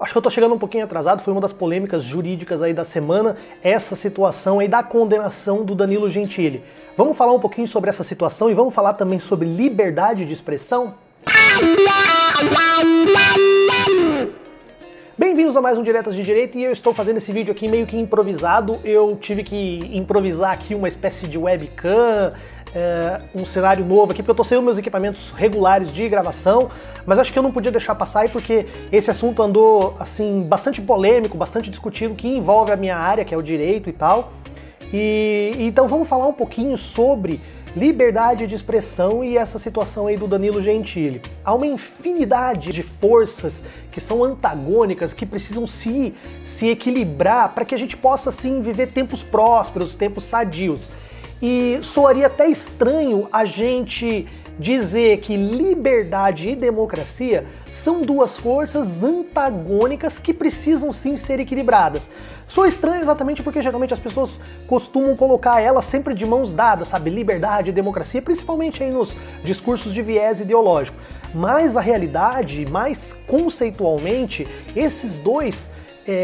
Acho que eu tô chegando um pouquinho atrasado, foi uma das polêmicas jurídicas aí da semana, essa situação aí da condenação do Danilo Gentili. Vamos falar um pouquinho sobre essa situação e vamos falar também sobre liberdade de expressão? Bem-vindos a mais um Diretas de Direito e eu estou fazendo esse vídeo aqui meio que improvisado. Eu tive que improvisar aqui uma espécie de webcam, um cenário novo aqui, porque eu tô sem os meus equipamentos regulares de gravação, mas acho que eu não podia deixar passar aí porque esse assunto andou, assim, bastante polêmico, bastante discutido, que envolve a minha área, que é o direito e tal. Então vamos falar um pouquinho sobre liberdade de expressão e essa situação aí do Danilo Gentili. Há uma infinidade de forças que são antagônicas, que precisam se equilibrar para que a gente possa, assim, viver tempos prósperos, tempos sadios. E soaria até estranho a gente dizer que liberdade e democracia são duas forças antagônicas que precisam sim ser equilibradas. Soa estranho exatamente porque geralmente as pessoas costumam colocar elas sempre de mãos dadas, sabe? Liberdade e democracia, principalmente aí nos discursos de viés ideológico. Mas a realidade, mais conceitualmente, esses dois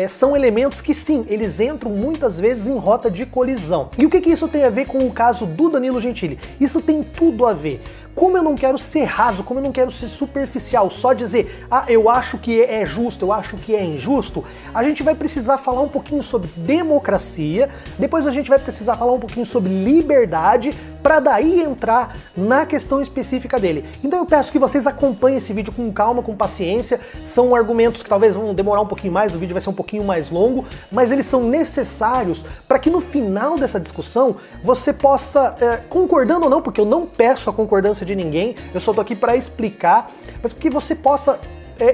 são elementos que sim, eles entram muitas vezes em rota de colisão. E o que isso tem a ver com o caso do Danilo Gentili? Isso tem tudo a ver. Como eu não quero ser raso, como eu não quero ser superficial, só dizer, eu acho que é justo, eu acho que é injusto, a gente vai precisar falar um pouquinho sobre democracia, depois a gente vai precisar falar um pouquinho sobre liberdade, para daí entrar na questão específica dele. Então eu peço que vocês acompanhem esse vídeo com calma, com paciência, são argumentos que talvez vão demorar um pouquinho mais, o vídeo vai ser um pouquinho mais longo, mas eles são necessários para que no final dessa discussão você possa, concordando ou não, porque eu não peço a concordância de ninguém, eu só tô aqui para explicar, mas que você possa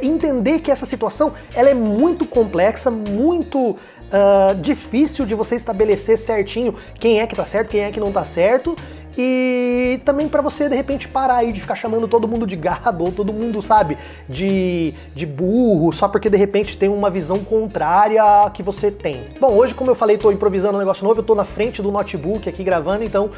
entender que essa situação ela é muito complexa, muito difícil de você estabelecer certinho quem é que tá certo, quem é que não tá certo, e também para você de repente parar aí de ficar chamando todo mundo de gado ou todo mundo, sabe, de burro, só porque de repente tem uma visão contrária à que você tem. Bom, hoje, como eu falei, tô improvisando um negócio novo, eu tô na frente do notebook aqui gravando, então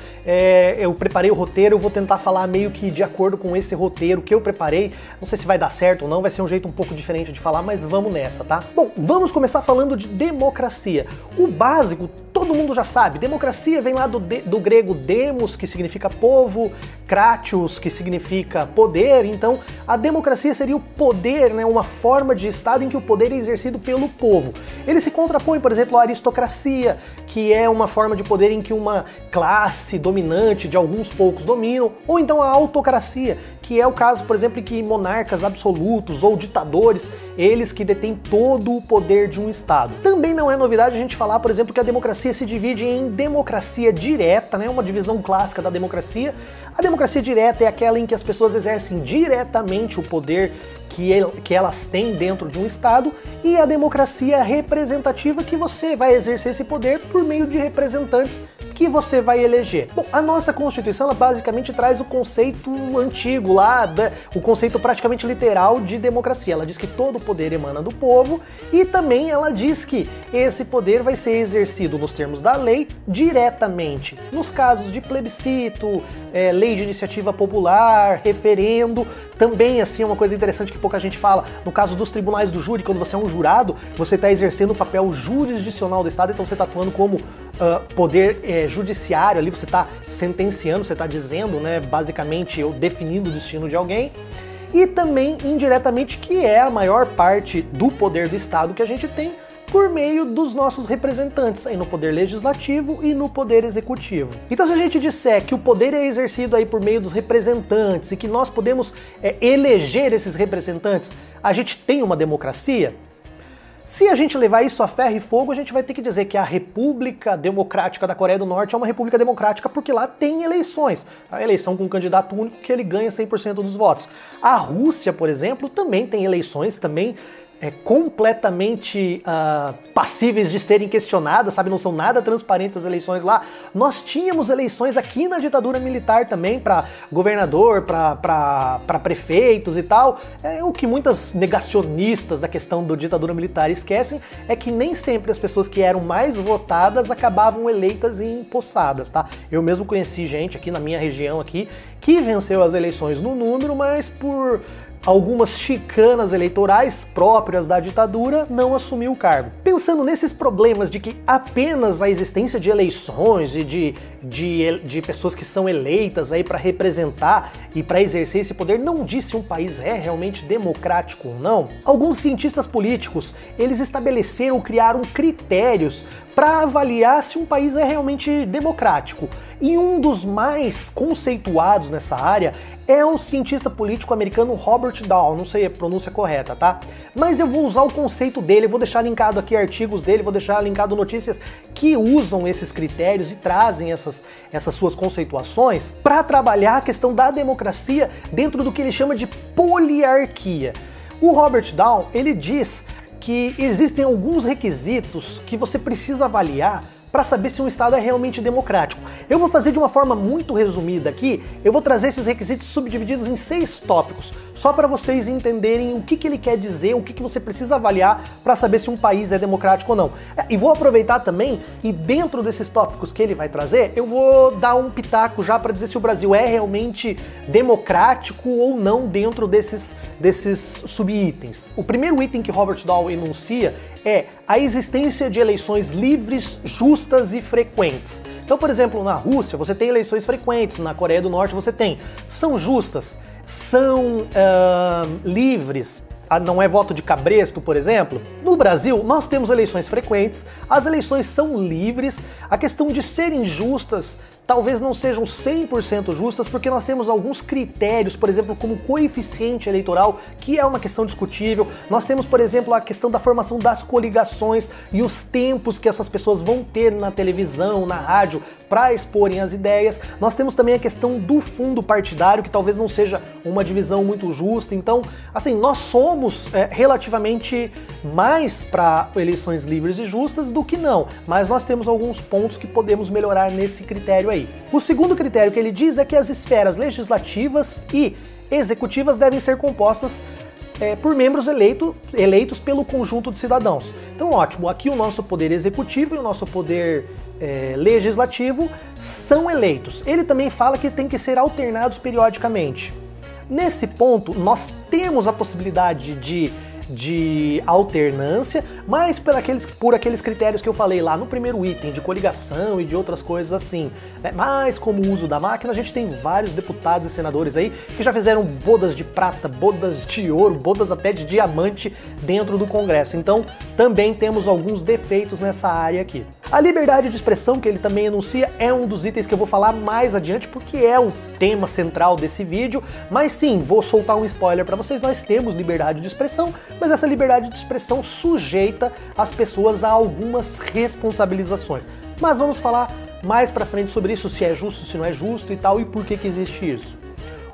eu preparei o roteiro, eu vou tentar falar meio que de acordo com esse roteiro que eu preparei. Não sei se vai dar certo ou não, vai ser um jeito um pouco diferente de falar, mas vamos nessa, tá? Bom, vamos começar falando de democracia. O básico, todo mundo já sabe, democracia vem lá do grego demos, que significa povo, kratios, que significa poder. Então a democracia seria o poder, né, uma forma de Estado em que o poder é exercido pelo povo. Ele se contrapõe, por exemplo, à aristocracia, que é uma forma de poder em que uma classe dominante de alguns poucos dominam, ou então a autocracia, que é o caso, por exemplo, em que monarcas absolutos ou ditadores, eles que detêm todo o poder de um Estado. Também não é novidade a gente falar, por exemplo, que a democracia se divide em democracia direta, né, uma divisão clássica da democracia. A democracia direta é aquela em que as pessoas exercem diretamente o poder que elas têm dentro de um Estado, e a democracia representativa, que você vai exercer esse poder por meio de representantes que você vai eleger. Bom, a nossa Constituição, ela basicamente traz o conceito antigo lá, o conceito praticamente literal de democracia. Ela diz que todo o poder emana do povo, e também ela diz que esse poder vai ser exercido nos termos da lei diretamente. Nos casos de plebiscito, lei de iniciativa popular, referendo, também assim é uma coisa interessante que pouca gente fala, no caso dos tribunais do júri, quando você é um jurado, você está exercendo o papel jurisdicional do Estado, então você está atuando como poder judiciário ali, você está sentenciando, você está dizendo, né, basicamente, definindo o destino de alguém, e também indiretamente, que é a maior parte do poder do Estado que a gente tem, por meio dos nossos representantes aí no poder legislativo e no poder executivo. Então, se a gente disser que o poder é exercido aí por meio dos representantes e que nós podemos eleger esses representantes, a gente tem uma democracia? Se a gente levar isso a ferro e fogo, a gente vai ter que dizer que a República Democrática da Coreia do Norte é uma república democrática porque lá tem eleições. A eleição com um candidato único que ele ganha 100% dos votos. A Rússia, por exemplo, também tem eleições, também completamente passíveis de serem questionadas, sabe? Não são nada transparentes as eleições lá. Nós tínhamos eleições aqui na ditadura militar também, para governador, para prefeitos e tal. O que muitas negacionistas da questão da ditadura militar esquecem é que nem sempre as pessoas que eram mais votadas acabavam eleitas e empossadas, tá? Eu mesmo conheci gente aqui na minha região aqui que venceu as eleições no número, mas por algumas chicanas eleitorais próprias da ditadura, não assumiu o cargo. Pensando nesses problemas de que apenas a existência de eleições e de pessoas que são eleitas aí para representar e para exercer esse poder não diz se um país é realmente democrático ou não, alguns cientistas políticos, eles estabeleceram, criaram critérios para avaliar se um país é realmente democrático. E um dos mais conceituados nessa área é o cientista político americano Robert Dahl, não sei a pronúncia correta, tá? Mas eu vou usar o conceito dele, vou deixar linkado aqui artigos dele, vou deixar linkado notícias que usam esses critérios e trazem essas suas conceituações para trabalhar a questão da democracia dentro do que ele chama de poliarquia. O Robert Dahl, ele diz que existem alguns requisitos que você precisa avaliar para saber se um Estado é realmente democrático. Eu vou fazer de uma forma muito resumida aqui, eu vou trazer esses requisitos subdivididos em 6 tópicos, só para vocês entenderem o que ele quer dizer, o que você precisa avaliar para saber se um país é democrático ou não. E vou aproveitar também, e dentro desses tópicos que ele vai trazer, eu vou dar um pitaco já para dizer se o Brasil é realmente democrático ou não dentro desses subitens. O primeiro item que Robert Dahl enuncia é a existência de eleições livres, justas e frequentes. Então, por exemplo, na Rússia você tem eleições frequentes, na Coreia do Norte você tem. São justas, são livres, não é voto de cabresto, por exemplo. No Brasil, nós temos eleições frequentes, as eleições são livres, a questão de serem justas talvez não sejam 100% justas, porque nós temos alguns critérios, por exemplo, como coeficiente eleitoral, que é uma questão discutível. Nós temos, por exemplo, a questão da formação das coligações e os tempos que essas pessoas vão ter na televisão, na rádio, para exporem as ideias. Nós temos também a questão do fundo partidário, que talvez não seja uma divisão muito justa. Então, assim, nós somos relativamente mais para eleições livres e justas do que não, mas nós temos alguns pontos que podemos melhorar nesse critério aí. O segundo critério que ele diz é que as esferas legislativas e executivas devem ser compostas por membros eleitos pelo conjunto de cidadãos. Então, ótimo, aqui o nosso poder executivo e o nosso poder legislativo são eleitos. Ele também fala que tem que ser alternados periodicamente. Nesse ponto, nós temos a possibilidade de alternância, mas por aqueles critérios que eu falei lá no primeiro item, de coligação e de outras coisas assim. Mas como uso da máquina, a gente tem vários deputados e senadores aí que já fizeram bodas de prata, bodas de ouro, bodas até de diamante dentro do Congresso. Então também temos alguns defeitos nessa área aqui. A liberdade de expressão, que ele também enuncia, é um dos itens que eu vou falar mais adiante, porque é o tema central desse vídeo, mas sim, vou soltar um spoiler para vocês, nós temos liberdade de expressão, mas essa liberdade de expressão sujeita as pessoas a algumas responsabilizações. Mas vamos falar mais pra frente sobre isso, se é justo, se não é justo e tal, e por que existe isso.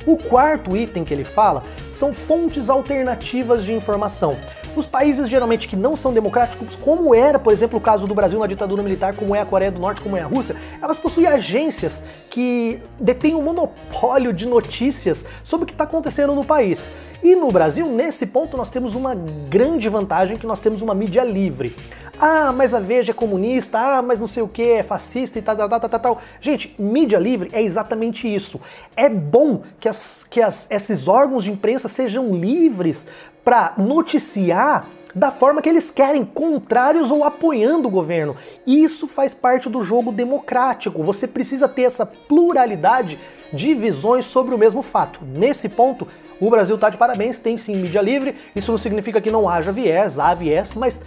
O quarto item que ele fala são fontes alternativas de informação. Os países geralmente que não são democráticos, como era, por exemplo, o caso do Brasil na ditadura militar, como é a Coreia do Norte, como é a Rússia, elas possuem agências que detêm um monopólio de notícias sobre o que está acontecendo no país. E no Brasil, nesse ponto, nós temos uma grande vantagem, que nós temos uma mídia livre. Ah, mas a Veja é comunista, ah, mas não sei o que, é fascista e tal. Gente, mídia livre é exatamente isso. É bom que esses órgãos de imprensa sejam livres para noticiar da forma que eles querem, contrários ou apoiando o governo. Isso faz parte do jogo democrático. Você precisa ter essa pluralidade de visões sobre o mesmo fato. Nesse ponto, o Brasil está de parabéns, tem sim mídia livre. Isso não significa que não haja viés, há viés, mas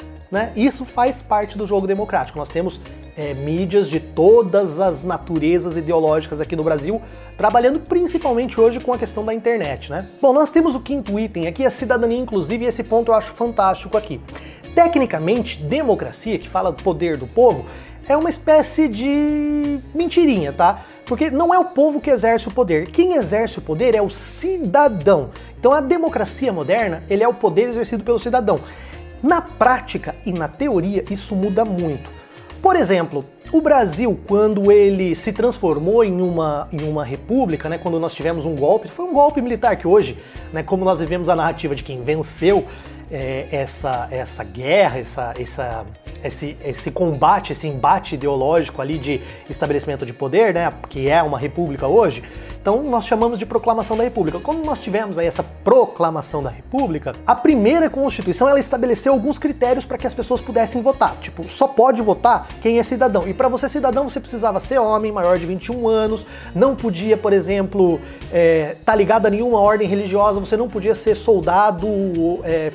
isso faz parte do jogo democrático. Nós temos mídias de todas as naturezas ideológicas aqui no Brasil, trabalhando principalmente hoje com a questão da internet, né? Bom, nós temos o quinto item aqui, a cidadania inclusive, e esse ponto eu acho fantástico aqui. Tecnicamente, democracia, que fala do poder do povo, é uma espécie de mentirinha, tá? Porque não é o povo que exerce o poder. Quem exerce o poder é o cidadão. Então a democracia moderna, ele é o poder exercido pelo cidadão. Na prática e na teoria, isso muda muito. Por exemplo, o Brasil, quando ele se transformou em uma república, né, quando nós tivemos um golpe, foi um golpe militar que hoje, né, como nós vivemos a narrativa de quem venceu essa guerra, esse combate, esse embate ideológico ali de estabelecimento de poder, né, que é uma república hoje. Então nós chamamos de Proclamação da República. Quando nós tivemos aí essa Proclamação da República, a primeira Constituição ela estabeleceu alguns critérios para que as pessoas pudessem votar. Tipo, só pode votar quem é cidadão. E para você ser cidadão, você precisava ser homem, maior de 21 anos, não podia, por exemplo, tá ligado a nenhuma ordem religiosa, você não podia ser soldado,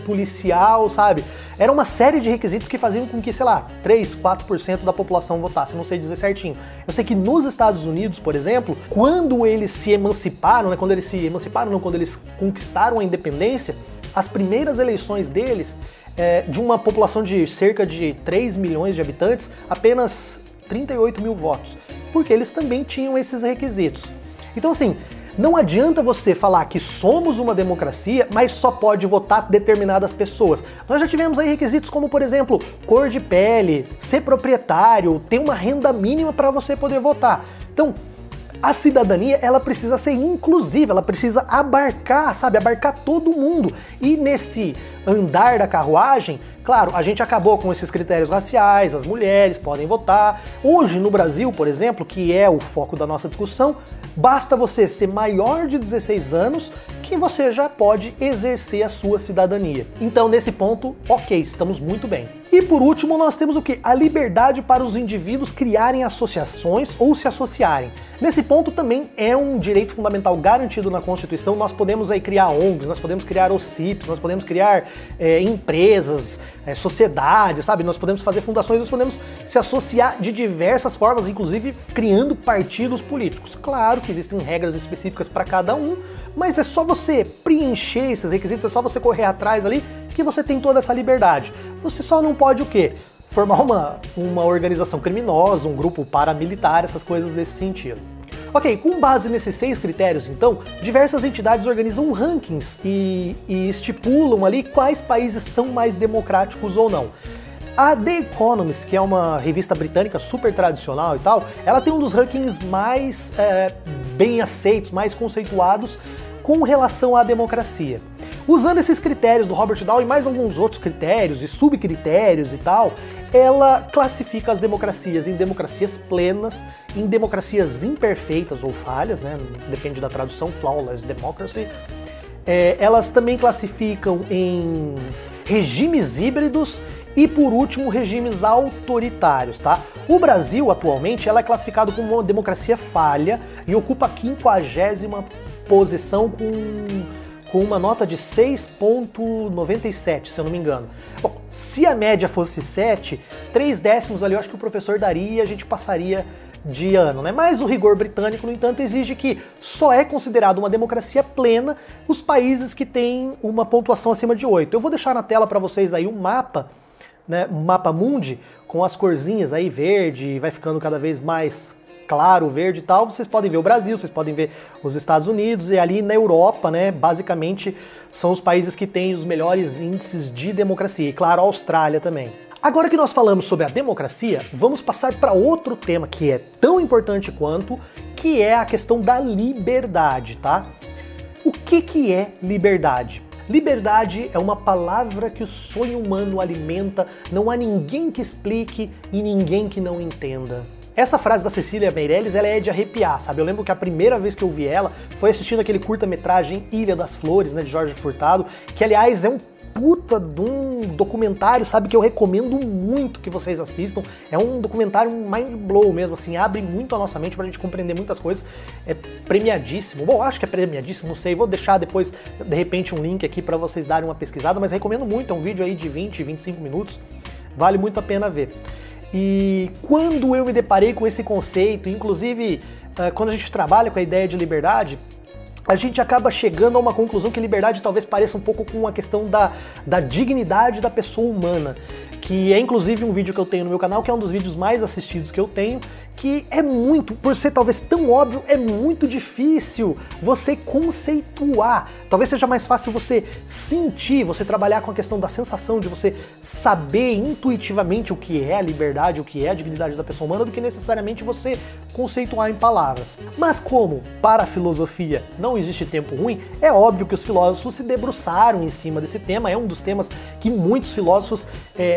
policial, sabe? Era uma série de requisitos que faziam com que, sei lá, 3, 4% da população votasse, não sei dizer certinho. Eu sei que nos Estados Unidos, por exemplo, quando eles se emanciparam, né, quando eles conquistaram a independência, as primeiras eleições deles, de uma população de cerca de 3 milhões de habitantes, apenas 38 mil votos, porque eles também tinham esses requisitos. Então, assim, não adianta você falar que somos uma democracia, mas só pode votar determinadas pessoas. Nós já tivemos aí requisitos como, por exemplo, cor de pele, ser proprietário, ter uma renda mínima para você poder votar. Então, a cidadania, ela precisa ser inclusiva, ela precisa abarcar, sabe, abarcar todo mundo. E nesse andar da carruagem, claro, a gente acabou com esses critérios raciais, as mulheres podem votar. Hoje no Brasil, por exemplo, que é o foco da nossa discussão, basta você ser maior de 16 anos que você já pode exercer a sua cidadania. Então, nesse ponto, ok, estamos muito bem. E por último, nós temos o quê? A liberdade para os indivíduos criarem associações ou se associarem. Nesse ponto também é um direito fundamental garantido na Constituição. Nós podemos aí criar ONGs, nós podemos criar OCIPs, nós podemos criar empresas, sociedades, sabe? Nós podemos fazer fundações, nós podemos se associar de diversas formas, inclusive criando partidos políticos. Claro que existem regras específicas para cada um, mas é só você preencher esses requisitos, é só você correr atrás ali que você tem toda essa liberdade. Você só não pode o quê? Formar uma organização criminosa, um grupo paramilitar, essas coisas desse sentido. Ok, com base nesses 6 critérios, então, diversas entidades organizam rankings e estipulam ali quais países são mais democráticos ou não. A The Economist, que é uma revista britânica super tradicional e tal, ela tem um dos rankings mais bem aceitos, mais conceituados com relação à democracia. Usando esses critérios do Robert Dahl e mais alguns outros critérios e subcritérios e tal, ela classifica as democracias em democracias plenas, em democracias imperfeitas ou falhas, né? Depende da tradução, flawless democracy. Elas também classificam em regimes híbridos e, por último, regimes autoritários, tá? O Brasil, atualmente, ela é classificado como uma democracia falha e ocupa a 50ª posição com uma nota de 6,97, se eu não me engano. Bom, se a média fosse 7, 3/10 ali eu acho que o professor daria e a gente passaria de ano, né? Mas o rigor britânico, no entanto, exige que só é considerado uma democracia plena os países que têm uma pontuação acima de 8. Eu vou deixar na tela para vocês aí um mapa, né? Um mapa mundi com as corzinhas aí, verde, vai ficando cada vez mais claro, verde e tal. Vocês podem ver o Brasil, vocês podem ver os Estados Unidos e ali na Europa, né, basicamente são os países que têm os melhores índices de democracia e, claro, a Austrália também. Agora que nós falamos sobre a democracia, vamos passar para outro tema que é tão importante quanto, que é a questão da liberdade, tá? O que é liberdade? Liberdade é uma palavra que o sonho humano alimenta, não há ninguém que explique e ninguém que não entenda. Essa frase da Cecília Meirelles, ela é de arrepiar, sabe? Eu lembro que a primeira vez que eu vi ela foi assistindo aquele curta-metragem Ilha das Flores, né, de Jorge Furtado, que aliás é um puta de um documentário, sabe, que eu recomendo muito que vocês assistam. É um documentário mind blow mesmo, assim, abre muito a nossa mente pra gente compreender muitas coisas. É premiadíssimo. Bom, acho que é premiadíssimo, não sei. Vou deixar depois, de repente, um link aqui pra vocês darem uma pesquisada, mas recomendo muito. É um vídeo aí de 20, 25 minutos. Vale muito a pena ver. E quando eu me deparei com esse conceito, inclusive quando a gente trabalha com a ideia de liberdade, a gente acaba chegando a uma conclusão que liberdade talvez pareça um pouco com a questão da dignidade da pessoa humana, que é inclusive um vídeo que eu tenho no meu canal, que é um dos vídeos mais assistidos que eu tenho, que é muito, por ser talvez tão óbvio, é muito difícil você conceituar. Talvez seja mais fácil você sentir, você trabalhar com a questão da sensação de você saber intuitivamente o que é a liberdade, o que é a dignidade da pessoa humana, do que necessariamente você conceituar em palavras. Mas como para a filosofia não existe tempo ruim, é óbvio que os filósofos se debruçaram em cima desse tema, é um dos temas que muitos filósofos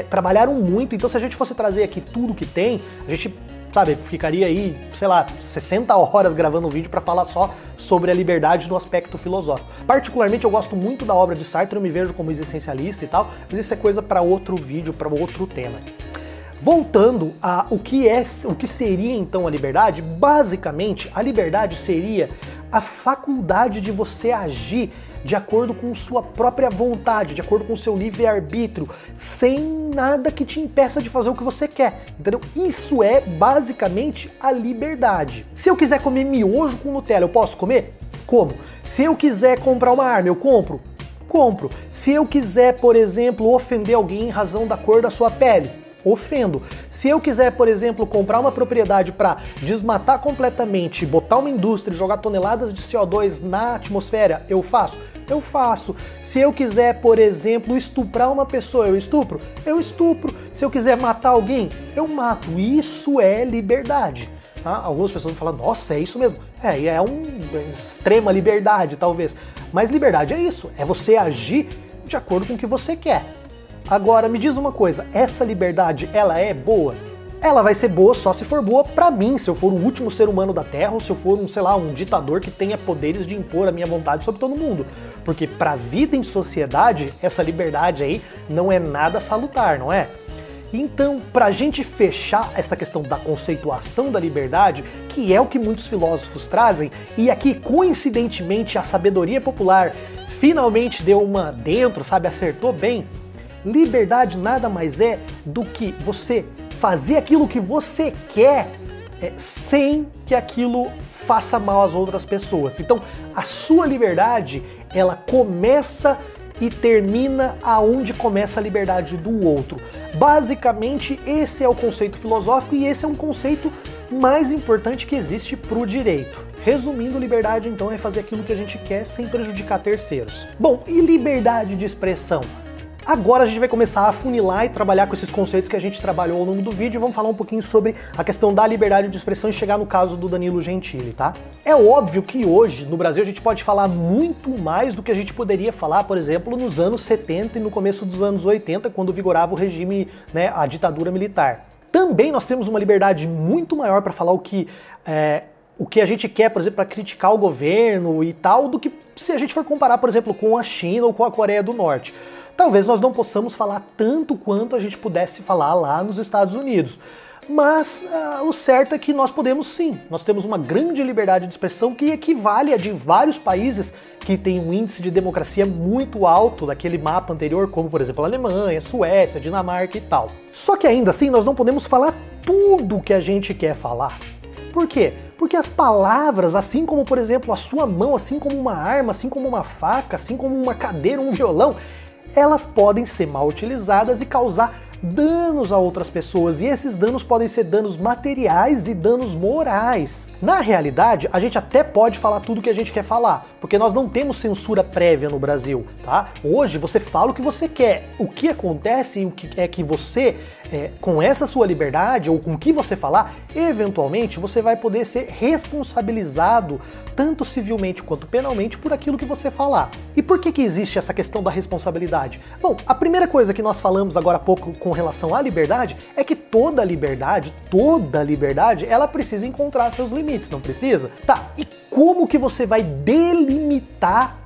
trabalharam muito. Então, se a gente fosse trazer aqui tudo que tem, a gente sabe, ficaria aí, sei lá, 60 horas gravando um vídeo para falar só sobre a liberdade no aspecto filosófico. Particularmente eu gosto muito da obra de Sartre, eu me vejo como existencialista e tal, mas isso é coisa para outro vídeo, para outro tema. Voltando a o que seria então a liberdade, basicamente a liberdade seria a faculdade de você agir de acordo com sua própria vontade, de acordo com o seu livre-arbítrio, sem nada que te impeça de fazer o que você quer, entendeu? Isso é basicamente a liberdade. Se eu quiser comer miojo com Nutella, eu posso comer? Como? Se eu quiser comprar uma arma, eu compro? Compro. Se eu quiser, por exemplo, ofender alguém em razão da cor da sua pele, ofendo. Se eu quiser, por exemplo, comprar uma propriedade para desmatar completamente, botar uma indústria e jogar toneladas de CO2 na atmosfera, eu faço? Eu faço. Se eu quiser, por exemplo, estuprar uma pessoa, eu estupro? Eu estupro. Se eu quiser matar alguém, eu mato. Isso é liberdade. Tá? Algumas pessoas falam, nossa, é isso mesmo. É uma extrema liberdade, talvez. Mas liberdade é isso, é você agir de acordo com o que você quer. Agora, me diz uma coisa, essa liberdade, ela é boa? Ela vai ser boa só se for boa pra mim, se eu for o último ser humano da Terra, ou se eu for sei lá, um ditador que tenha poderes de impor a minha vontade sobre todo mundo. Porque pra vida em sociedade, essa liberdade aí não é nada salutar, não é? Então, pra gente fechar essa questão da conceituação da liberdade, que é o que muitos filósofos trazem, e aqui, coincidentemente, a sabedoria popular finalmente deu uma dentro, sabe, acertou bem. Liberdade nada mais é do que você fazer aquilo que você quer sem que aquilo faça mal às outras pessoas. Então, a sua liberdade, ela começa e termina aonde começa a liberdade do outro. Basicamente, esse é o conceito filosófico e esse é um conceito mais importante que existe para o direito. Resumindo, liberdade, então, é fazer aquilo que a gente quer sem prejudicar terceiros. Bom, e liberdade de expressão? Agora a gente vai começar a afunilar e trabalhar com esses conceitos que a gente trabalhou ao longo do vídeo e vamos falar um pouquinho sobre a questão da liberdade de expressão e chegar no caso do Danilo Gentili, tá? É óbvio que hoje, no Brasil, a gente pode falar muito mais do que a gente poderia falar, por exemplo, nos anos 70 e no começo dos anos 80, quando vigorava o regime, né, a ditadura militar. Também nós temos uma liberdade muito maior para falar o que a gente quer, por exemplo, para criticar o governo e tal, do que se a gente for comparar, por exemplo, com a China ou com a Coreia do Norte. Talvez nós não possamos falar tanto quanto a gente pudesse falar lá nos Estados Unidos. Mas o certo é que nós podemos sim. Nós temos uma grande liberdade de expressão que equivale a de vários países que têm um índice de democracia muito alto daquele mapa anterior, como por exemplo a Alemanha, Suécia, Dinamarca e tal. Só que ainda assim nós não podemos falar tudo que a gente quer falar. Por quê? Porque as palavras, assim como por exemplo a sua mão, assim como uma arma, assim como uma faca, assim como uma cadeira, um violão, elas podem ser mal utilizadas e causar danos a outras pessoas, e esses danos podem ser danos materiais e danos morais. Na realidade, a gente até pode falar tudo o que a gente quer falar, porque nós não temos censura prévia no Brasil, tá? Hoje você fala o que você quer. O que acontece é que você, com essa sua liberdade, ou com o que você falar, eventualmente você vai poder ser responsabilizado, tanto civilmente quanto penalmente, por aquilo que você falar. E por que existe essa questão da responsabilidade? Bom, a primeira coisa que nós falamos agora há pouco com relação à liberdade é que toda liberdade, ela precisa encontrar seus limites, não precisa? Tá, e como que você vai delimitar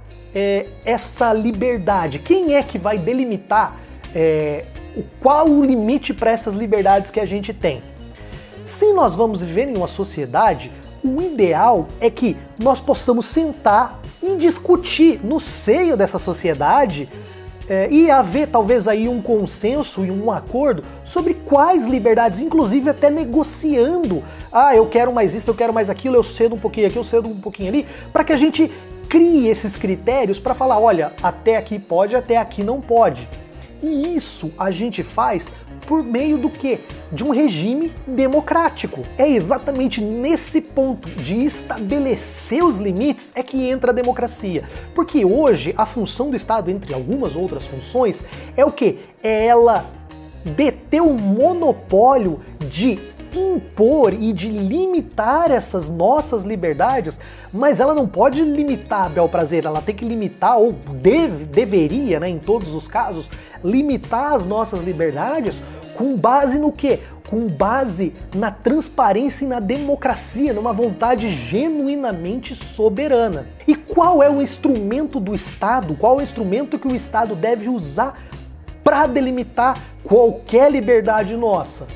essa liberdade? Quem é que vai delimitar qual o limite para essas liberdades que a gente tem? Se nós vamos viver em uma sociedade, o ideal é que nós possamos sentar e discutir no seio dessa sociedade e haver talvez aí um consenso e um acordo sobre quais liberdades, inclusive até negociando. Ah, eu quero mais isso, eu quero mais aquilo, eu cedo um pouquinho aqui, eu cedo um pouquinho ali, para que a gente crie esses critérios para falar, olha, até aqui pode, até aqui não pode. E isso a gente faz por meio do quê? De um regime democrático. É exatamente nesse ponto de estabelecer os limites é que entra a democracia. Porque hoje a função do Estado, entre algumas outras funções, é o quê? É ela deter o monopólio de impor e de limitar essas nossas liberdades, mas ela não pode limitar a bel prazer, ela tem que limitar, ou deveria, né, em todos os casos, limitar as nossas liberdades com base no quê? com base na transparência e na democracia, numa vontade genuinamente soberana. E qual é o instrumento do Estado? Qual é o instrumento que o Estado deve usar para delimitar qualquer liberdade nossa?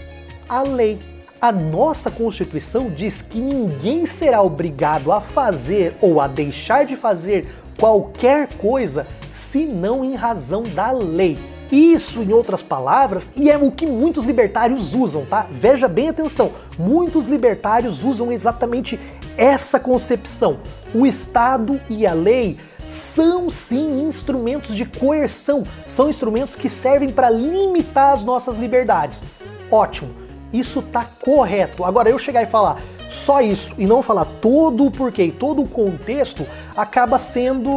A lei. A nossa Constituição diz que ninguém será obrigado a fazer ou a deixar de fazer qualquer coisa senão em razão da lei. Isso, em outras palavras, e é o que muitos libertários usam, tá? Veja bem atenção, muitos libertários usam exatamente essa concepção. O Estado e a lei são sim instrumentos de coerção, são instrumentos que servem para limitar as nossas liberdades. Ótimo, isso tá correto. Agora eu chegar e falar só isso e não falar todo o porquê e todo o contexto acaba sendo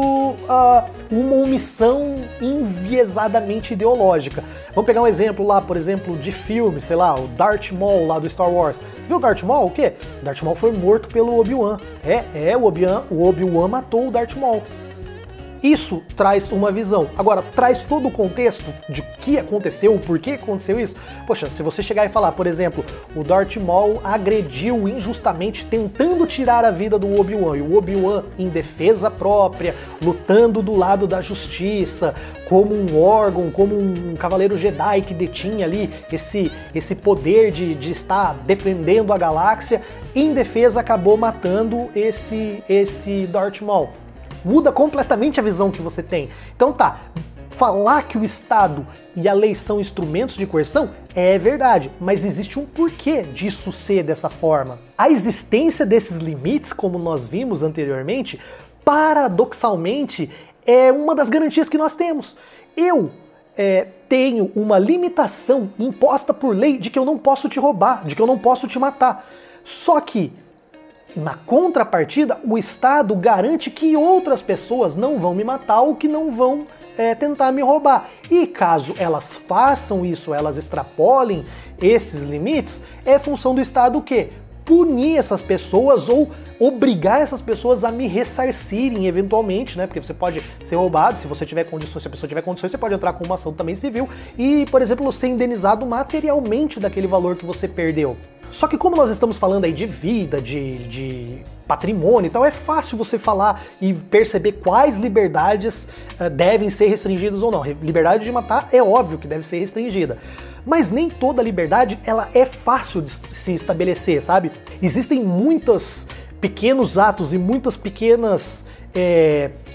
uma omissão enviesadamente ideológica. Vamos pegar um exemplo lá, por exemplo, de filme, sei lá, o Darth Maul lá do Star Wars. Você viu o Darth Maul? O quê? O Darth Maul foi morto pelo Obi-Wan. O Obi-Wan matou o Darth Maul. Isso traz uma visão. Agora, traz todo o contexto de que aconteceu, o porquê aconteceu isso. Poxa, se você chegar e falar, por exemplo, o Darth Maul agrediu injustamente, tentando tirar a vida do Obi-Wan, e o Obi-Wan em defesa própria, lutando do lado da justiça, como um órgão, como um cavaleiro Jedi que detinha ali esse poder de estar defendendo a galáxia, em defesa acabou matando esse Darth Maul. Muda completamente a visão que você tem. Então tá, falar que o Estado e a lei são instrumentos de coerção é verdade, mas existe um porquê disso ser dessa forma. A existência desses limites, como nós vimos anteriormente, paradoxalmente é uma das garantias que nós temos. Eu tenho uma limitação imposta por lei de que eu não posso te roubar, de que eu não posso te matar. Só que na contrapartida, o Estado garante que outras pessoas não vão me matar ou que não vão tentar me roubar. E caso elas façam isso, elas extrapolem esses limites, é função do Estado o quê? Punir essas pessoas ou obrigar essas pessoas a me ressarcirem eventualmente, né? Porque você pode ser roubado, se você tiver condições, se a pessoa tiver condições, você pode entrar com uma ação também civil e, por exemplo, ser indenizado materialmente daquele valor que você perdeu. Só que como nós estamos falando aí de vida, de patrimônio e tal, é fácil você falar e perceber quais liberdades devem ser restringidas ou não. A liberdade de matar é óbvio que deve ser restringida. Mas nem toda liberdade ela é fácil de se estabelecer, sabe? Existem muitos pequenos atos e muitas pequenas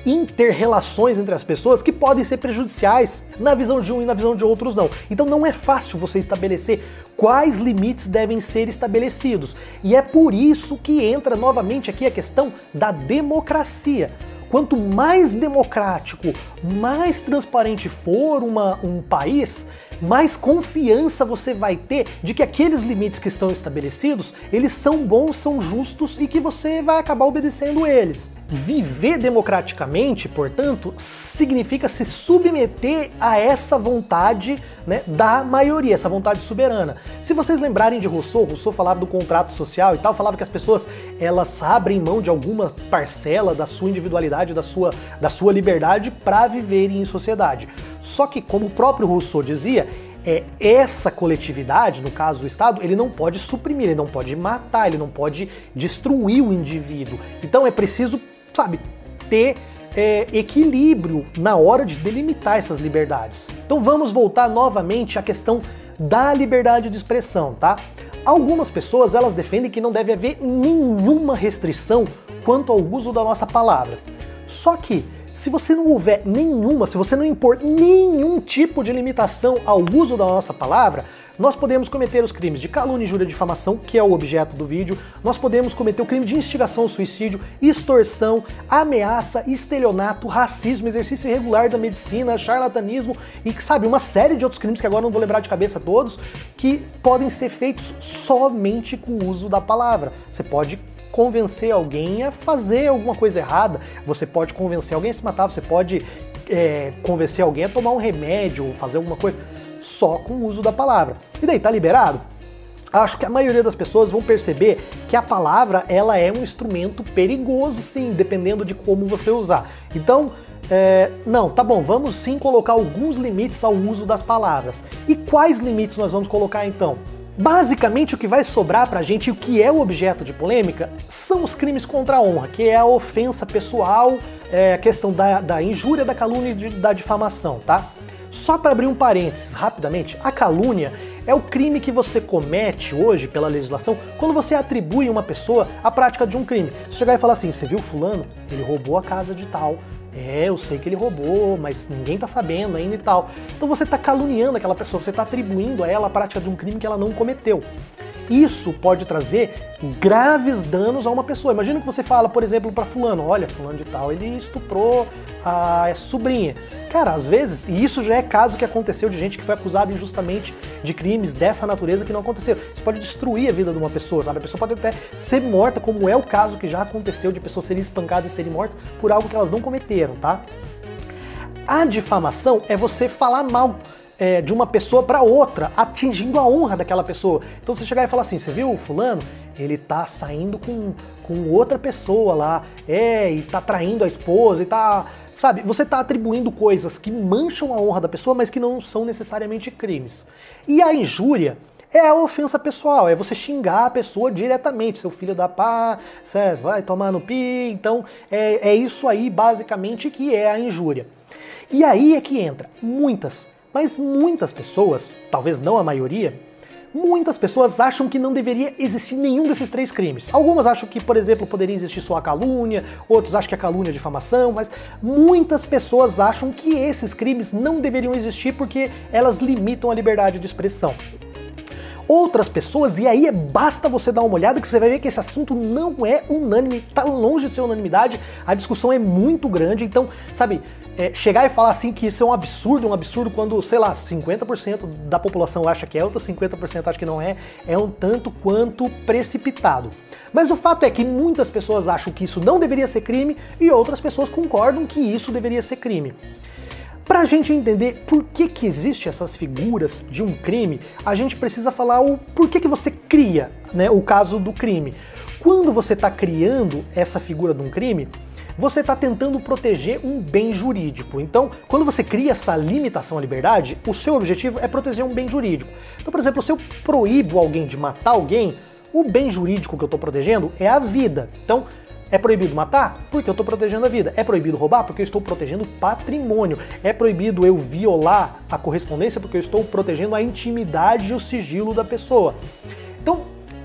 inter-relações entre as pessoas que podem ser prejudiciais na visão de um e na visão de outros não. Então não é fácil você estabelecer quais limites devem ser estabelecidos. E é por isso que entra novamente aqui a questão da democracia. Quanto mais democrático, mais transparente for um país, mais confiança você vai ter de que aqueles limites que estão estabelecidos, eles são bons, são justos e que você vai acabar obedecendo eles. Viver democraticamente, portanto, significa se submeter a essa vontade, né, da maioria, essa vontade soberana. Se vocês lembrarem de Rousseau falava do contrato social e tal, falava que as pessoas elas abrem mão de alguma parcela da sua individualidade, da sua liberdade para viverem em sociedade. Só que, como o próprio Rousseau dizia, essa coletividade, no caso do Estado, ele não pode suprimir, ele não pode matar, ele não pode destruir o indivíduo. Então é preciso, sabe, ter equilíbrio na hora de delimitar essas liberdades. Então vamos voltar novamente à questão da liberdade de expressão, tá? Algumas pessoas elas defendem que não deve haver nenhuma restrição quanto ao uso da nossa palavra. Só que se você não houver nenhuma, se você não impor nenhum tipo de limitação ao uso da nossa palavra, nós podemos cometer os crimes de calúnia, injúria, difamação, que é o objeto do vídeo, nós podemos cometer o crime de instigação ao suicídio, extorsão, ameaça, estelionato, racismo, exercício irregular da medicina, charlatanismo e, sabe, uma série de outros crimes que agora não vou lembrar de cabeça todos, que podem ser feitos somente com o uso da palavra. Você pode convencer alguém a fazer alguma coisa errada, você pode convencer alguém a se matar, você pode convencer alguém a tomar um remédio ou fazer alguma coisa só com o uso da palavra. E daí, tá liberado? Acho que a maioria das pessoas vão perceber que a palavra ela é um instrumento perigoso, sim, dependendo de como você usar. Então, não, tá bom, vamos sim colocar alguns limites ao uso das palavras. E quais limites nós vamos colocar então? Basicamente, o que vai sobrar pra gente e o que é o objeto de polêmica são os crimes contra a honra, que é a ofensa pessoal, a questão da injúria, da calúnia e da difamação, tá? Só para abrir um parênteses rapidamente, a calúnia é o crime que você comete hoje pela legislação quando você atribui a uma pessoa a prática de um crime. Você chegar e falar assim, você viu fulano? Ele roubou a casa de tal. Eu sei que ele roubou, mas ninguém tá sabendo ainda e tal. Então você tá caluniando aquela pessoa, você tá atribuindo a ela a prática de um crime que ela não cometeu. Isso pode trazer graves danos a uma pessoa. Imagina que você fala, por exemplo, para fulano, olha, fulano de tal, ele estuprou a sobrinha. Cara, às vezes, e isso já é caso que aconteceu de gente que foi acusada injustamente de crimes dessa natureza que não aconteceram. Isso pode destruir a vida de uma pessoa, sabe? A pessoa pode até ser morta, como é o caso que já aconteceu de pessoas serem espancadas e serem mortas por algo que elas não cometeram, tá? A difamação é você falar mal de uma pessoa para outra, atingindo a honra daquela pessoa. Então você chegar e falar assim, você viu o fulano? Ele tá saindo com outra pessoa lá, e tá traindo a esposa e tá... Sabe, você tá atribuindo coisas que mancham a honra da pessoa, mas que não são necessariamente crimes. E a injúria é a ofensa pessoal, é você xingar a pessoa diretamente, seu filho da pá, você vai tomar no pi, então é isso aí basicamente que é a injúria. E aí é que entra muitas, mas muitas pessoas, talvez não a maioria, muitas pessoas acham que não deveria existir nenhum desses três crimes. Algumas acham que, por exemplo, poderia existir só a calúnia, outros acham que a calúnia é difamação, mas muitas pessoas acham que esses crimes não deveriam existir porque elas limitam a liberdade de expressão. Outras pessoas, e aí basta você dar uma olhada que você vai ver que esse assunto não é unânime, tá longe de ser unanimidade, a discussão é muito grande, então, sabe, chegar e falar assim que isso é um absurdo quando, sei lá, 50% da população acha que é, outros 50% acha que não é um tanto quanto precipitado. Mas o fato é que muitas pessoas acham que isso não deveria ser crime e outras pessoas concordam que isso deveria ser crime. Pra gente entender por que existem essas figuras de um crime, a gente precisa falar o porquê que você cria, né, o caso do crime. Quando você está criando essa figura de um crime, você está tentando proteger um bem jurídico. Então, quando você cria essa limitação à liberdade, o seu objetivo é proteger um bem jurídico. Então, por exemplo, se eu proíbo alguém de matar alguém, o bem jurídico que eu estou protegendo é a vida. Então, é proibido matar? Porque eu estou protegendo a vida. É proibido roubar? Porque eu estou protegendo o patrimônio. É proibido eu violar a correspondência? Porque eu estou protegendo a intimidade e o sigilo da pessoa. Então,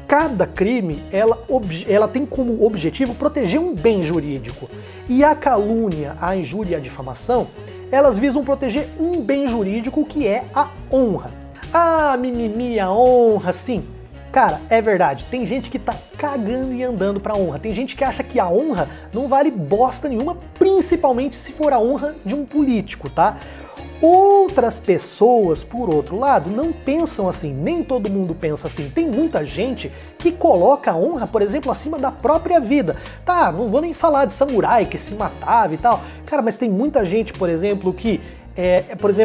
cada crime, ela tem como objetivo proteger um bem jurídico. E a calúnia, a injúria e a difamação, elas visam proteger um bem jurídico que é a honra. Ah, mimimi, a honra, sim. Cara, é verdade, tem gente que tá cagando e andando pra honra. Tem gente que acha que a honra não vale bosta nenhuma, principalmente se for a honra de um político, tá? Outras pessoas, por outro lado, não pensam assim, nem todo mundo pensa assim. Tem muita gente que coloca a honra, por exemplo, acima da própria vida. Tá, não vou nem falar de samurai que se matava e tal. Cara, mas tem muita gente, por exemplo, que,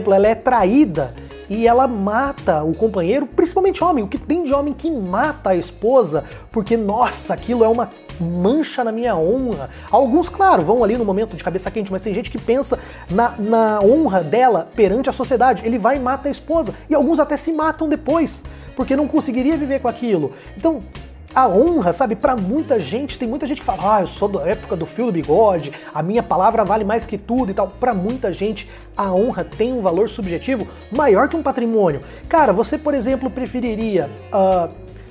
ela é traída e ela mata o companheiro, principalmente homem. O que tem de homem que mata a esposa porque, nossa, aquilo é uma mancha na minha honra. Alguns, claro, vão ali no momento de cabeça quente, mas tem gente que pensa na honra dela perante a sociedade. Ele vai e mata a esposa. E alguns até se matam depois, porque não conseguiria viver com aquilo. Então, a honra, sabe, pra muita gente, tem muita gente que fala, eu sou da época do fio do bigode, a minha palavra vale mais que tudo e tal. Pra muita gente, a honra tem um valor subjetivo maior que um patrimônio. Cara, você, por exemplo, preferiria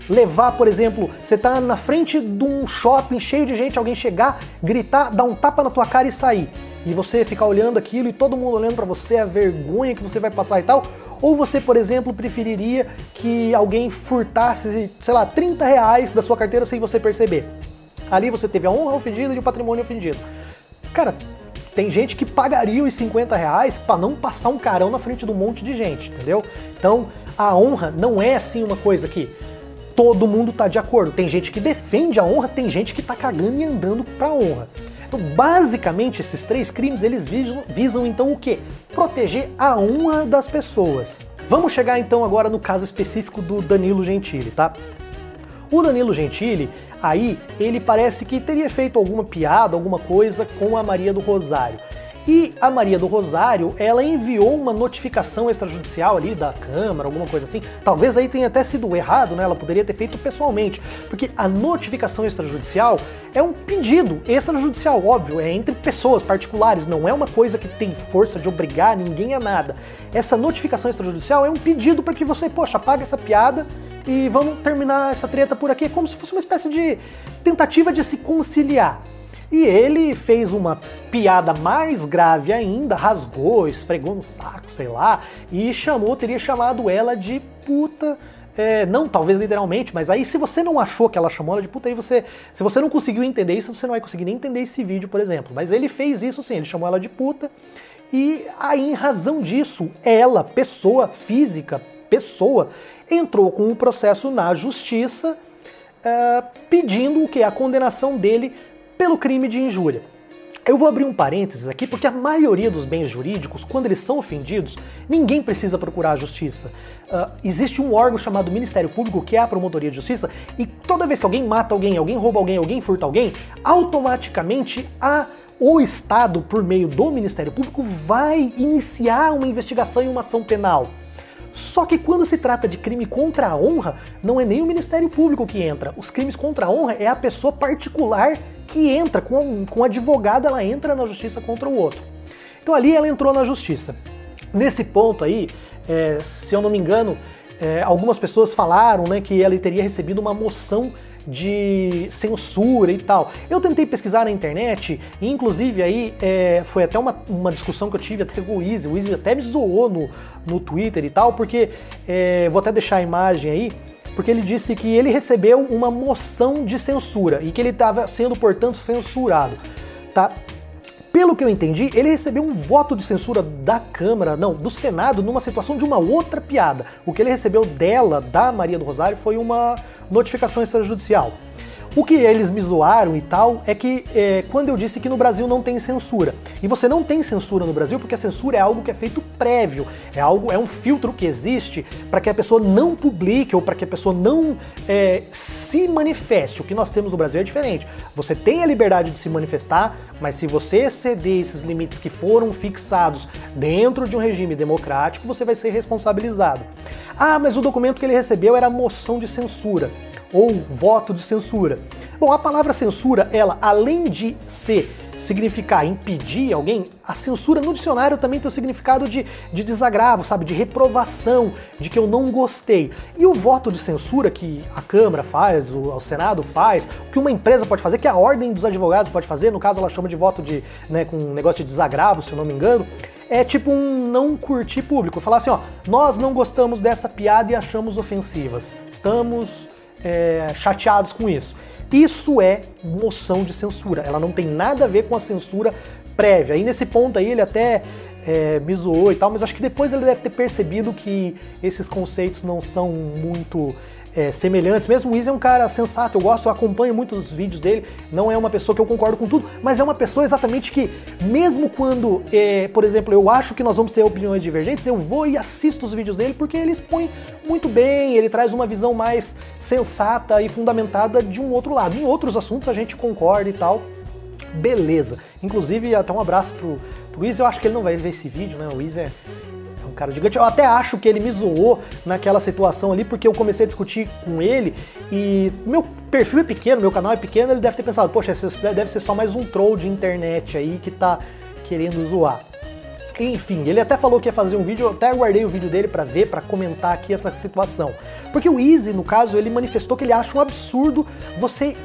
levar, por exemplo, você tá na frente de um shopping cheio de gente, alguém chegar, gritar, dar um tapa na tua cara e sair. E você ficar olhando aquilo e todo mundo olhando pra você, a vergonha que você vai passar e tal. Ou você, por exemplo, preferiria que alguém furtasse, sei lá, 30 reais da sua carteira sem você perceber. Ali você teve a honra ofendida e o patrimônio ofendido. Cara, tem gente que pagaria os 50 reais pra não passar um carão na frente de um monte de gente, entendeu? Então, a honra não é assim uma coisa que todo mundo tá de acordo. Tem gente que defende a honra, tem gente que tá cagando e andando pra honra. Então, basicamente, esses três crimes, eles visam então o quê? Proteger a honra das pessoas. Vamos chegar então agora no caso específico do Danilo Gentili, tá? O Danilo Gentili, aí, ele parece que teria feito alguma piada, alguma coisa com a Maria do Rosário. E a Maria do Rosário, ela enviou uma notificação extrajudicial ali da Câmara, alguma coisa assim. Talvez aí tenha até sido errado, né? Ela poderia ter feito pessoalmente, porque a notificação extrajudicial é um pedido extrajudicial, óbvio, é entre pessoas particulares, não é uma coisa que tem força de obrigar ninguém a nada. Essa notificação extrajudicial é um pedido para que você, poxa, apague essa piada e vamos terminar essa treta por aqui, como se fosse uma espécie de tentativa de se conciliar. E ele fez uma piada mais grave ainda, rasgou, esfregou no saco, sei lá, e teria chamado ela de puta. Não, talvez literalmente, mas aí se você não achou que ela chamou ela de puta, aí se você não conseguiu entender isso, você não vai conseguir nem entender esse vídeo, por exemplo. Mas ele fez isso sim, ele chamou ela de puta, e aí em razão disso, ela, pessoa física, entrou com um processo na justiça pedindo o quê? A condenação dele pelo crime de injúria. Eu vou abrir um parênteses aqui, porque a maioria dos bens jurídicos, quando eles são ofendidos, ninguém precisa procurar a justiça. Existe um órgão chamado Ministério Público, que é a Promotoria de Justiça, e toda vez que alguém mata alguém, alguém rouba alguém, alguém furta alguém, automaticamente o Estado, por meio do Ministério Público, vai iniciar uma investigação e uma ação penal. Só que quando se trata de crime contra a honra, não é nem o Ministério Público que entra. Os crimes contra a honra é a pessoa particular que entra, com advogado ela entra na justiça contra o outro. Então ali ela entrou na justiça. Nesse ponto aí, se eu não me engano, algumas pessoas falaram, né, que ela teria recebido uma moção de censura e tal. Eu tentei pesquisar na internet, e inclusive aí foi até uma discussão que eu tive até com o Easy até me zoou no Twitter e tal, porque, vou até deixar a imagem aí, porque ele disse que ele recebeu uma moção de censura e que ele estava sendo, portanto, censurado, tá? Pelo que eu entendi, ele recebeu um voto de censura da Câmara, não, do Senado, numa situação de uma outra piada. O que ele recebeu da Maria do Rosário, foi uma notificação extrajudicial. O que eles me zoaram e tal é que quando eu disse que no Brasil não tem censura, e você não tem censura no Brasil porque a censura é algo que é feito prévio, é um filtro que existe para que a pessoa não publique ou para que a pessoa não se manifeste. O que nós temos no Brasil é diferente. Você tem a liberdade de se manifestar, mas se você exceder esses limites que foram fixados dentro de um regime democrático, você vai ser responsabilizado. Ah, mas o documento que ele recebeu era moção de censura ou voto de censura. Bom, a palavra censura, ela, além de significar impedir alguém, a censura no dicionário também tem o significado de desagravo, sabe, de reprovação, de que eu não gostei. E o voto de censura que a Câmara faz, o Senado faz, o que uma empresa pode fazer, que a Ordem dos Advogados pode fazer, no caso ela chama de voto com um negócio de desagravo, se eu não me engano, é tipo um não curtir público. Falar assim, ó, nós não gostamos dessa piada e achamos ofensivas. Estamos chateados com isso. Isso é moção de censura, ela não tem nada a ver com a censura prévia. E nesse ponto aí ele até me zoou e tal, mas acho que depois ele deve ter percebido que esses conceitos não são muito semelhantes. Mesmo o Easy é um cara sensato, eu acompanho muito os vídeos dele, não é uma pessoa que eu concordo com tudo, mas é uma pessoa exatamente que, mesmo quando, por exemplo, eu acho que nós vamos ter opiniões divergentes, eu vou e assisto os vídeos dele porque ele expõe muito bem, ele traz uma visão mais sensata e fundamentada de um outro lado. Em outros assuntos a gente concorda e tal, beleza. Inclusive, até um abraço pro Easy, eu acho que ele não vai ver esse vídeo, né, o Easy é um cara gigante. Eu até acho que ele me zoou naquela situação ali, porque eu comecei a discutir com ele e meu perfil é pequeno, meu canal é pequeno, ele deve ter pensado, poxa, esse deve ser só mais um troll de internet aí que tá querendo zoar. Enfim, ele até falou que ia fazer um vídeo, eu até aguardei o vídeo dele pra ver, pra comentar aqui essa situação. Porque o Easy, no caso, ele manifestou que ele acha um absurdo você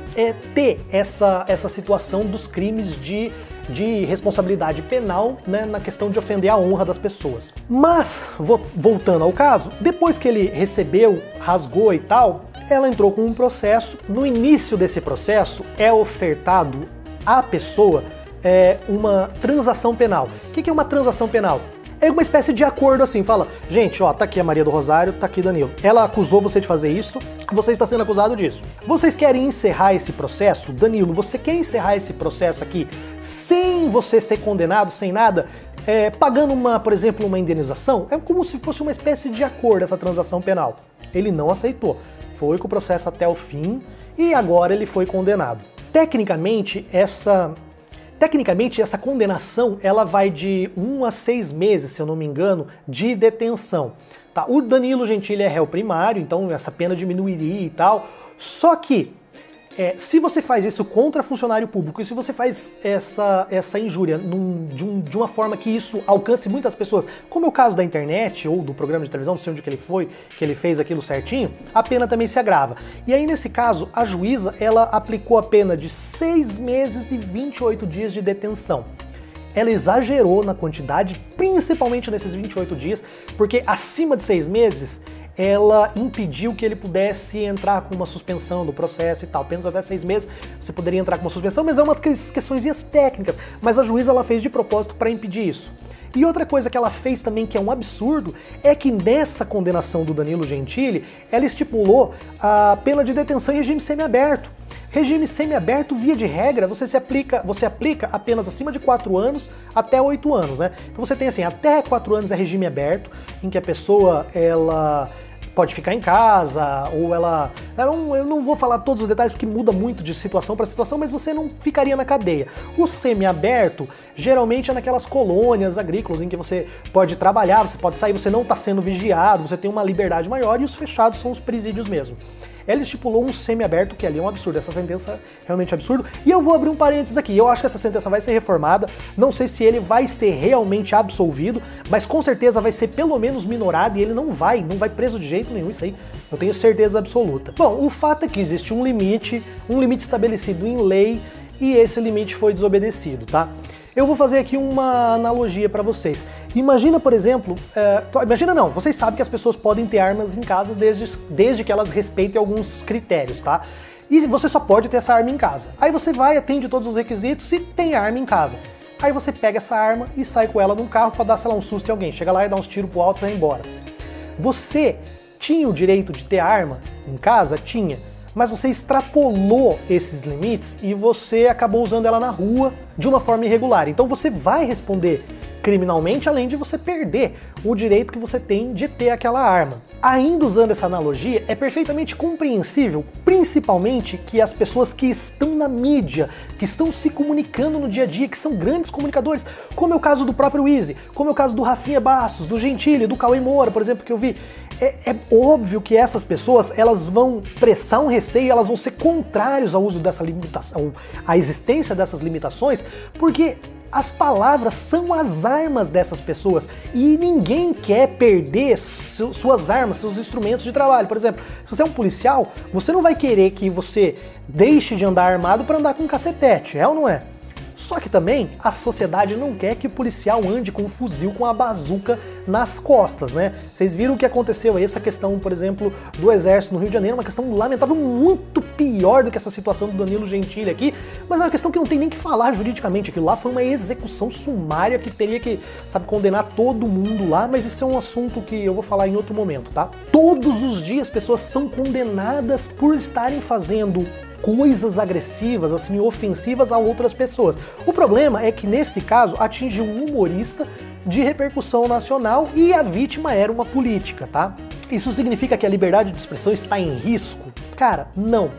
ter essa situação dos crimes de responsabilidade penal, né, na questão de ofender a honra das pessoas. Mas, voltando ao caso, depois que ele recebeu, rasgou e tal, ela entrou com um processo. No início desse processo é ofertado à pessoa uma transação penal. O que é uma transação penal? É uma espécie de acordo assim, fala, gente, ó, tá aqui a Maria do Rosário, tá aqui Danilo. Ela acusou você de fazer isso, você está sendo acusado disso. Vocês querem encerrar esse processo? Danilo, você quer encerrar esse processo aqui sem você ser condenado, sem nada? Pagando, por exemplo, uma indenização? É como se fosse uma espécie de acordo essa transação penal. Ele não aceitou, foi com o processo até o fim e agora ele foi condenado. Tecnicamente, Tecnicamente, essa condenação ela vai de 1 a 6 meses, se eu não me engano, de detenção. Tá? O Danilo Gentili é réu primário, então essa pena diminuiria e tal. Só que, se você faz isso contra funcionário público e se você faz essa injúria de uma forma que isso alcance muitas pessoas, como é o caso da internet ou do programa de televisão, não sei onde que ele foi, que ele fez aquilo certinho, a pena também se agrava. E aí, nesse caso, a juíza ela aplicou a pena de 6 meses e 28 dias de detenção. Ela exagerou na quantidade, principalmente nesses 28 dias, porque acima de 6 meses ela impediu que ele pudesse entrar com uma suspensão do processo e tal. Apenas até 6 meses você poderia entrar com uma suspensão, mas é umas questõezinhas técnicas. Mas a juíza ela fez de propósito para impedir isso. E outra coisa que ela fez também, que é um absurdo, é que nessa condenação do Danilo Gentili, ela estipulou a pena de detenção em regime semiaberto. Regime semiaberto, via de regra, você aplica apenas acima de 4 anos até 8 anos, né? Então você tem assim, até 4 anos é regime aberto, em que a pessoa, ela pode ficar em casa, ou ela... Eu não vou falar todos os detalhes porque muda muito de situação para situação, mas você não ficaria na cadeia. O semiaberto, geralmente é naquelas colônias agrícolas em que você pode trabalhar, você pode sair, você não está sendo vigiado, você tem uma liberdade maior, e os fechados são os presídios mesmo. Ela estipulou um semiaberto, que ali é um absurdo. Essa sentença é realmente absurda. E eu vou abrir um parênteses aqui. Eu acho que essa sentença vai ser reformada. Não sei se ele vai ser realmente absolvido, mas com certeza vai ser pelo menos minorado e ele não vai preso de jeito nenhum. Isso aí eu tenho certeza absoluta. Bom, o fato é que existe um limite estabelecido em lei e esse limite foi desobedecido, tá? Eu vou fazer aqui uma analogia para vocês. Imagina, por exemplo, vocês sabem que as pessoas podem ter armas em casa desde que elas respeitem alguns critérios, tá? E você só pode ter essa arma em casa. Aí você vai, atende todos os requisitos e tem arma em casa. Aí você pega essa arma e sai com ela num carro para dar, sei lá, um susto em alguém. Chega lá e dá uns tiros pro alto e vai embora. Você tinha o direito de ter arma em casa? Tinha. Mas você extrapolou esses limites e você acabou usando ela na rua de uma forma irregular. Então você vai responder criminalmente, além de você perder o direito que você tem de ter aquela arma. Ainda usando essa analogia, é perfeitamente compreensível, principalmente que as pessoas que estão na mídia, que estão se comunicando no dia a dia, que são grandes comunicadores, como é o caso do próprio Easy, como é o caso do Rafinha Bastos, do Gentili, do Cauê Moura, por exemplo, que eu vi. É óbvio que essas pessoas, elas vão expressar um receio, elas vão ser contrários ao uso dessa limitação, à existência dessas limitações, porque as palavras são as armas dessas pessoas e ninguém quer perder suas armas, seus instrumentos de trabalho. Por exemplo, se você é um policial, você não vai querer que você deixe de andar armado para andar com um cacetete, é ou não é? Só que também a sociedade não quer que o policial ande com um fuzil, com a bazuca nas costas, né? Vocês viram o que aconteceu aí, essa questão, por exemplo, do Exército no Rio de Janeiro, uma questão lamentável, muito pior do que essa situação do Danilo Gentili aqui, mas é uma questão que não tem nem que falar juridicamente. Aquilo lá foi uma execução sumária que teria que, condenar todo mundo lá, mas isso é um assunto que eu vou falar em outro momento, tá? Todos os dias pessoas são condenadas por estarem fazendo coisas agressivas, assim, ofensivas a outras pessoas. O problema é que, nesse caso, atingiu um humorista de repercussão nacional e a vítima era uma política, tá? Isso significa que a liberdade de expressão está em risco? Cara, não.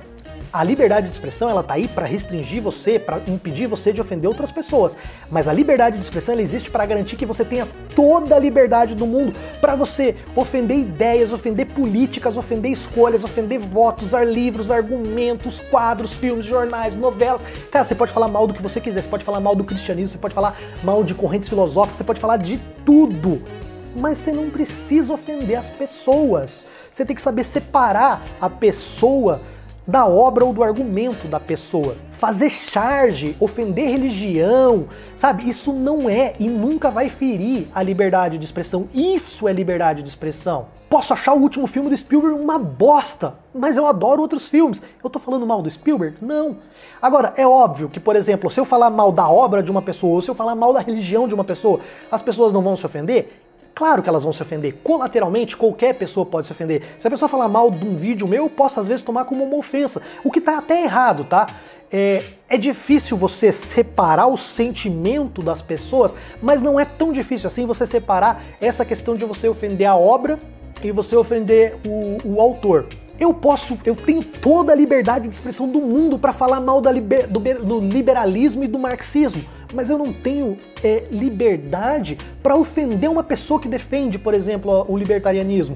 A liberdade de expressão, ela tá aí para restringir você, para impedir você de ofender outras pessoas. Mas a liberdade de expressão, ela existe para garantir que você tenha toda a liberdade do mundo para você ofender ideias, ofender políticas, ofender escolhas, ofender votos, livros, argumentos, quadros, filmes, jornais, novelas. Cara, você pode falar mal do que você quiser, você pode falar mal do cristianismo, você pode falar mal de correntes filosóficas, você pode falar de tudo. Mas você não precisa ofender as pessoas. Você tem que saber separar a pessoa da obra ou do argumento da pessoa. Fazer charge, ofender religião, sabe? Isso não é e nunca vai ferir a liberdade de expressão. Isso é liberdade de expressão. Posso achar o último filme do Spielberg uma bosta, mas eu adoro outros filmes. Eu tô falando mal do Spielberg? Não. Agora, é óbvio que, por exemplo, se eu falar mal da obra de uma pessoa ou se eu falar mal da religião de uma pessoa, as pessoas não vão se ofender? Claro que elas vão se ofender. Colateralmente, qualquer pessoa pode se ofender. Se a pessoa falar mal de um vídeo meu, eu posso às vezes tomar como uma ofensa. O que tá até errado, tá? É difícil você separar o sentimento das pessoas, mas não é tão difícil assim você separar essa questão de você ofender a obra e você ofender o autor. eu tenho toda a liberdade de expressão do mundo para falar mal do liberalismo e do marxismo, mas eu não tenho liberdade para ofender uma pessoa que defende, por exemplo, o libertarianismo.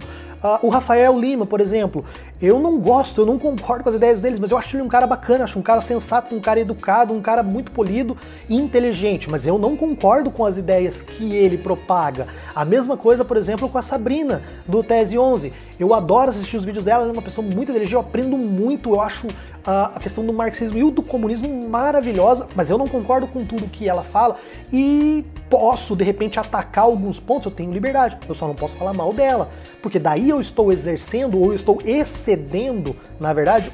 O Rafael Lima, por exemplo, eu não gosto, eu não concordo com as ideias deles, mas eu acho ele um cara bacana, acho um cara sensato, um cara educado, um cara muito polido e inteligente, mas eu não concordo com as ideias que ele propaga. A mesma coisa, por exemplo, com a Sabrina, do Tese 11. Eu adoro assistir os vídeos dela, ela é uma pessoa muito inteligente, eu aprendo muito, eu acho a questão do marxismo e do comunismo maravilhosa, mas eu não concordo com tudo que ela fala e posso, de repente, atacar alguns pontos, eu tenho liberdade, eu só não posso falar mal dela, porque daí eu estou exercendo, ou eu estou excedendo, na verdade,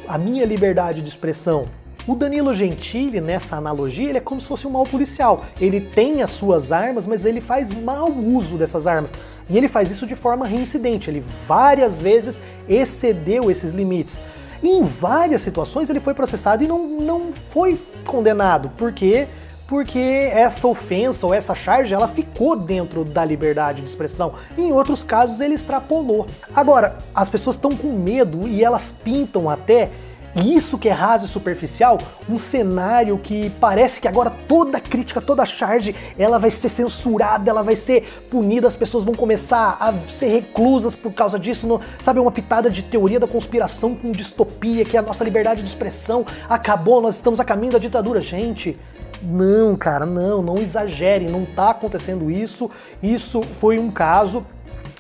a minha liberdade de expressão. O Danilo Gentili, nessa analogia, ele é como se fosse um mau policial. Ele tem as suas armas, mas ele faz mau uso dessas armas. E ele faz isso de forma reincidente, ele várias vezes excedeu esses limites. E em várias situações ele foi processado e não foi condenado. Por quê? Porque essa ofensa ou essa charge, ela ficou dentro da liberdade de expressão. E em outros casos ele extrapolou. Agora, as pessoas estão com medo e elas pintam até, isso que é raso e superficial, um cenário que parece que agora toda crítica, toda charge, ela vai ser censurada, ela vai ser punida, as pessoas vão começar a ser reclusas por causa disso, sabe, uma pitada de teoria da conspiração com distopia, que a nossa liberdade de expressão acabou, nós estamos a caminho da ditadura. Gente, não, cara, não exagere, não tá acontecendo isso, isso foi um caso,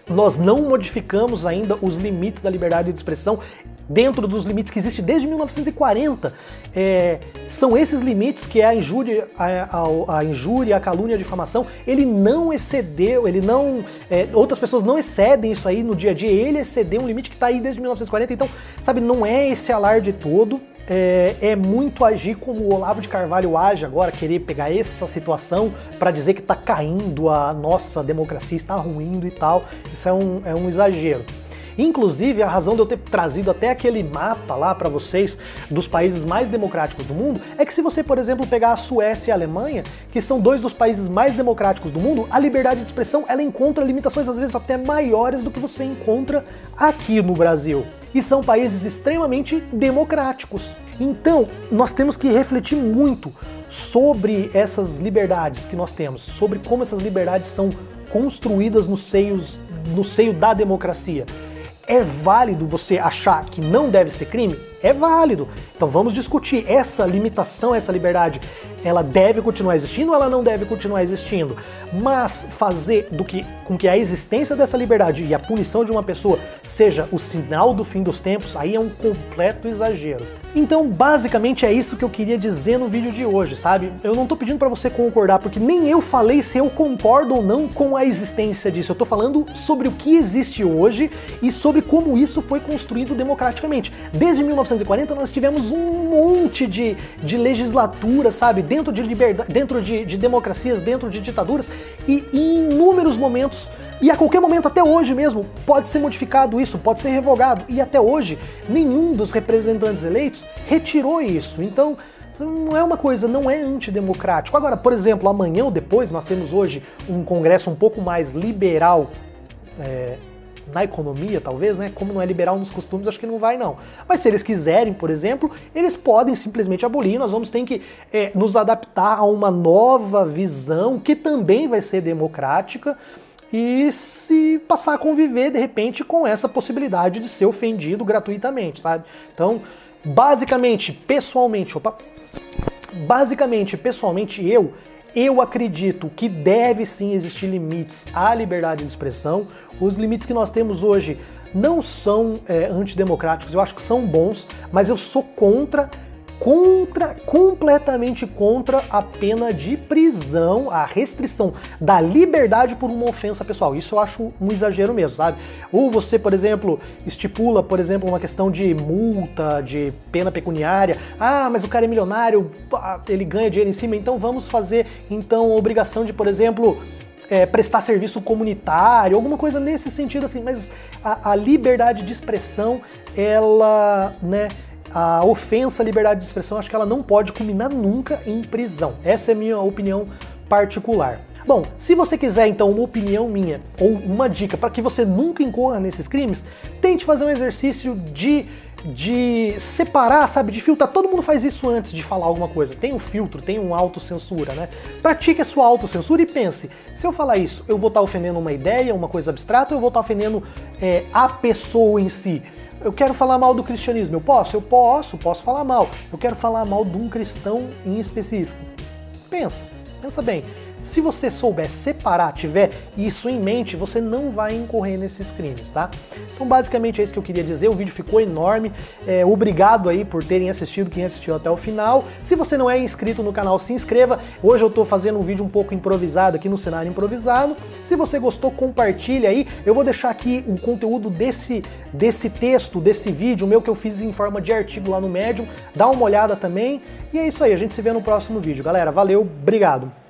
nós não modificamos ainda os limites da liberdade de expressão, dentro dos limites que existem desde 1940, são esses limites que é a injúria, a calúnia, a difamação, ele não excedeu, outras pessoas não excedem isso aí no dia a dia, ele excedeu um limite que está aí desde 1940, então, sabe, não é esse alarde todo, é muito agir como o Olavo de Carvalho age agora, querer pegar essa situação para dizer que está caindo, a nossa democracia está ruindo e tal, isso é um exagero. Inclusive, a razão de eu ter trazido até aquele mapa lá para vocês dos países mais democráticos do mundo é que se você, por exemplo, pegar a Suécia e a Alemanha, que são dois dos países mais democráticos do mundo, a liberdade de expressão ela encontra limitações às vezes até maiores do que você encontra aqui no Brasil. E são países extremamente democráticos. Então, nós temos que refletir muito sobre essas liberdades que nós temos, sobre como essas liberdades são construídas no seio da democracia. É válido você achar que não deve ser crime? É válido. Então vamos discutir essa limitação, essa liberdade, ela deve continuar existindo ou ela não deve continuar existindo? Mas fazer com que a existência dessa liberdade e a punição de uma pessoa seja o sinal do fim dos tempos, aí é um completo exagero. Então, basicamente é isso que eu queria dizer no vídeo de hoje, sabe? Eu não tô pedindo pra você concordar, porque nem eu falei se eu concordo ou não com a existência disso. Eu tô falando sobre o que existe hoje e sobre como isso foi construído democraticamente. Desde 1940 nós tivemos um monte de legislatura, sabe? Dentro de liberdade, dentro de democracias, dentro de ditaduras, e em inúmeros momentos, e a qualquer momento, até hoje mesmo, pode ser modificado isso, pode ser revogado, e até hoje nenhum dos representantes eleitos retirou isso. Então não é uma coisa, não é antidemocrático. Agora, por exemplo, amanhã ou depois nós temos hoje um congresso um pouco mais liberal na economia, talvez, né? Como não é liberal nos costumes, acho que não vai não. Mas se eles quiserem, por exemplo, eles podem simplesmente abolir, nós vamos ter que nos adaptar a uma nova visão que também vai ser democrática e se passar a conviver, de repente, com essa possibilidade de ser ofendido gratuitamente, sabe? Então, basicamente, pessoalmente, eu acredito que deve sim existir limites à liberdade de expressão. Os limites que nós temos hoje não são antidemocráticos, eu acho que são bons, mas eu sou completamente contra a pena de prisão, a restrição da liberdade por uma ofensa pessoal. Isso eu acho um exagero mesmo, sabe? Ou você, por exemplo, estipula, por exemplo, uma questão de multa, de pena pecuniária. Ah, mas o cara é milionário, ele ganha dinheiro em cima, então vamos fazer então a obrigação de, por exemplo, prestar serviço comunitário, alguma coisa nesse sentido assim. Mas a liberdade de expressão, ela, né, a ofensa à liberdade de expressão, acho que ela não pode culminar nunca em prisão. Essa é a minha opinião particular. Bom, se você quiser então uma opinião minha ou uma dica para que você nunca incorra nesses crimes, tente fazer um exercício de separar, sabe, de filtrar. Todo mundo faz isso antes de falar alguma coisa. Tem um filtro, tem uma autocensura, né? Pratique a sua autocensura e pense, se eu falar isso, eu vou estar ofendendo uma ideia, uma coisa abstrata, ou eu vou estar ofendendo a pessoa em si? Eu quero falar mal do cristianismo, eu posso? Eu posso falar mal. Eu quero falar mal de um cristão em específico. Pensa bem. Se você souber separar, tiver isso em mente, você não vai incorrer nesses crimes, tá? Então basicamente é isso que eu queria dizer, o vídeo ficou enorme, obrigado aí por terem assistido, quem assistiu até o final. Se você não é inscrito no canal, se inscreva. Hoje eu tô fazendo um vídeo um pouco improvisado aqui no cenário improvisado. Se você gostou, compartilha aí. Eu vou deixar aqui o conteúdo desse texto, desse vídeo, meu que eu fiz em forma de artigo lá no Medium. Dá uma olhada também. E é isso aí, a gente se vê no próximo vídeo. Galera, valeu, obrigado!